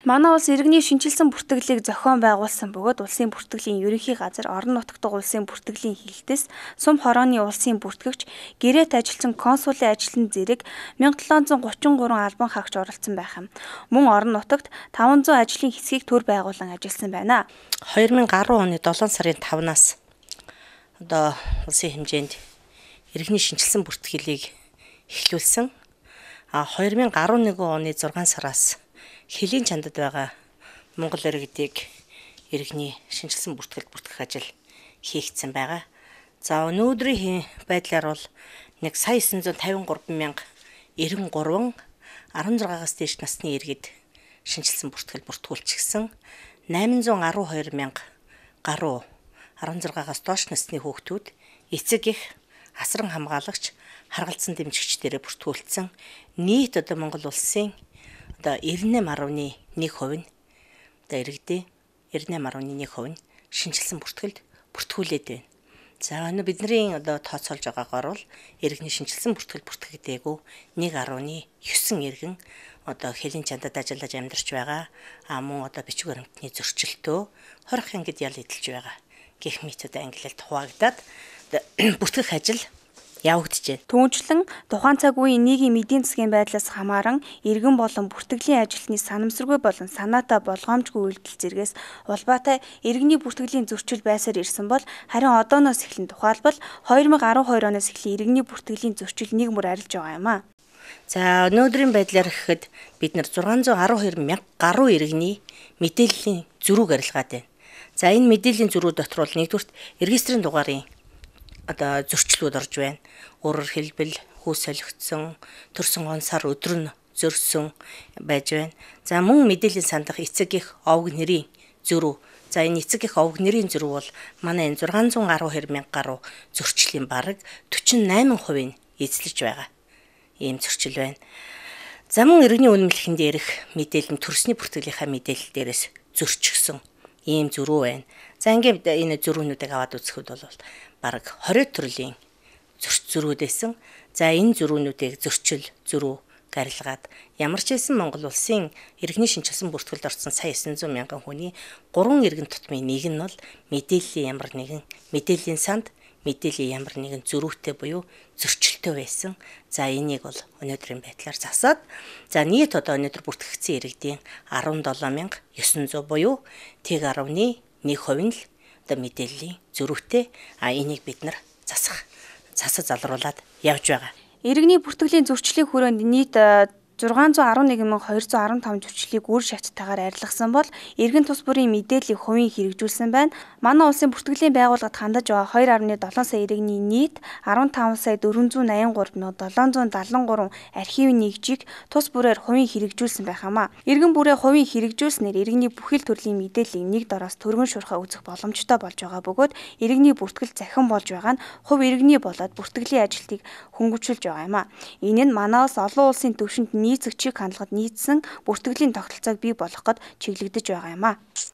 Манай улс иргэний шинжилсэн бүртгэлийг зохион байгуулсан бөгөөд улсын бүртгэлийн ерөнхий газар орон нутагт улсын бүртгэлийн хилтэс сум хорооны улсын бүртгэгч гэрээт ажилчин консулын ажлын зэрэг 1733 албан хаагч оролцсон байх юм. Мөн орон нутагт 500 ажлын хэсгийг төр байгуулан ажилласан байна. 2010 оны 7 сарын 5-наас улсын хэмжээнд иргэний шинжилсэн бүртгэлийг эхлүүлсэн. 2011 оны 6 сараас Хилийн чандад байгаа Монгол иргэдийг иргэний шинжилсэн бүртгэл бүртгэх ажил хийгдсэн байгаа. За өнөөдрийн байдлаар бол 1,953,093 16-аас дээш насны иргэд шинжилсэн бүртгэл бүртгүүлчихсэн. 812,000 гаруй 16-аас доош насны хүүхдүүд эцэг эх, асран хамгаалагч, харгалзан дэмжигчдэрээ бүртгүүлсэн. Нийт Монгол улсын 98.1% нь иргэдийн 98.1% нь шинжилсэн бүртгэлд бүртгүүлээд байна. За бидний тооцоолж байгаагаар бол иргэний шинжилсэн бүртгэл бүртгэгдээгүй 1.9 иргэн Хилийн чандад ажиллаж амьдарч байгаа. Мөн бичиг баримтны зөрчилтөө хорих ангид ял эдэлж байгаа гэх мэтүүд ангилалд хуваагдаад бүртгэх ажил явагдаж байна. Түүнчлэн тухайн цаг үеийн нийгмийн эдийн засгийн байдлаас хамааран иргэн болон бүртгэлийн ажилтны санамсаргүй болон санаатай болгоомжгүй үйлдэл зэргээс улбаатай иргэний бүртгэлийн зөрчил байсаар ирсэн бол харин одооноос эхлэн тухайлбал 2012 оноос эхлэн иргэний бүртгэлийн зөрчил нэг мөр арилж байгаа юм а. За өнөөдрийн байдлаар гэхэд бид нар 612,000 гаруй иргэний мэдээллийн зөрүүг арилгаад байна. За энэ мэдээллийн зөрүү дотор бол нэгдүгürt регистрийн дугаарын зөрчлүүд орж байна. Өөрөөр хэлбэл хүү солигдсон, төрсөн онсаар өдөр нь зөрсөн байж байна. За мөн мэдээллийн сандах эцэг эх овг нэрийн зөрүү. За энэ эцэг эх овг нэрийн зөрүү бол манай энэ 612,000 гаруй зөрчлийн бараг 48% нь эзлэж байгаа. Ийм зөрчил байна. За мөн иргэний үнэмлэхэнд ярих мэдээлэл төрсний бүртгэлийнхаа мэдээлэл дээрээс зөрчихсөн ийм зөрүү байна. За ингээд энэ зөрүүнүүдийг аваад үзэхэд бол бараг 20 төрлийн зөрүүд байсан. За энэ зөрүүнүүдийг зөрүү гарилгаад ямар ч байсан Монгол улсын иргэний шинжилсэн бүртгэлд орсон сая 900 мянган хүний 3 иргэн тутмын нэг нь бол мэдээллийн ямар нэгэн мэдээллийн санд мэдээллийн ямар нэгэн зөрүүтэй буюу зөрчилтэй байсан. За энийг бол өнөөдрийн байдлаар засаад за нийт өнөөдөр бүртгэгдсэн иргэдийн 17,900 буюу 1.1% нь л мэдээллийн зөрүүтэй. Энийг бид нар засаж залруулад явж байгаа. Иргэний бүртгэлийн зөрчлийн хүрээнд нийт 611,215 зөрчлийг үр шаттайгаар арилгасан бол иргэн тус бүрийн мэдээллийг хувийн хэрэгжүүлсэн байна. Манай улсын бүртгэлийн байгууллагад хандаж байгаа 2.7 сая иргэний нийт 15,483,773 архивын нэгжийг тус бүрээр хувийн хэрэгжүүлсэн байх юм а. Иргэн бүрээ хувийн хэрэгжүүлснээр иргэний бүхэл төрлийн мэдээллийг нэг дороос төргөн шуурхай үзэх боломжтой болж байгаа бөгөөд иргэний бүртгэл захин болж байгаа нь хувь иргэний болоод бүртгэлийн ажилтныг хөнгөвчүүлж байгаа юм а. Энэ нь манай улс олон улсын түвшинд нийцэг чиг хандлагад нийцсэн бүртгэлийн тогтолцоог бий болгоход чиглэгдэж байгаа юм а.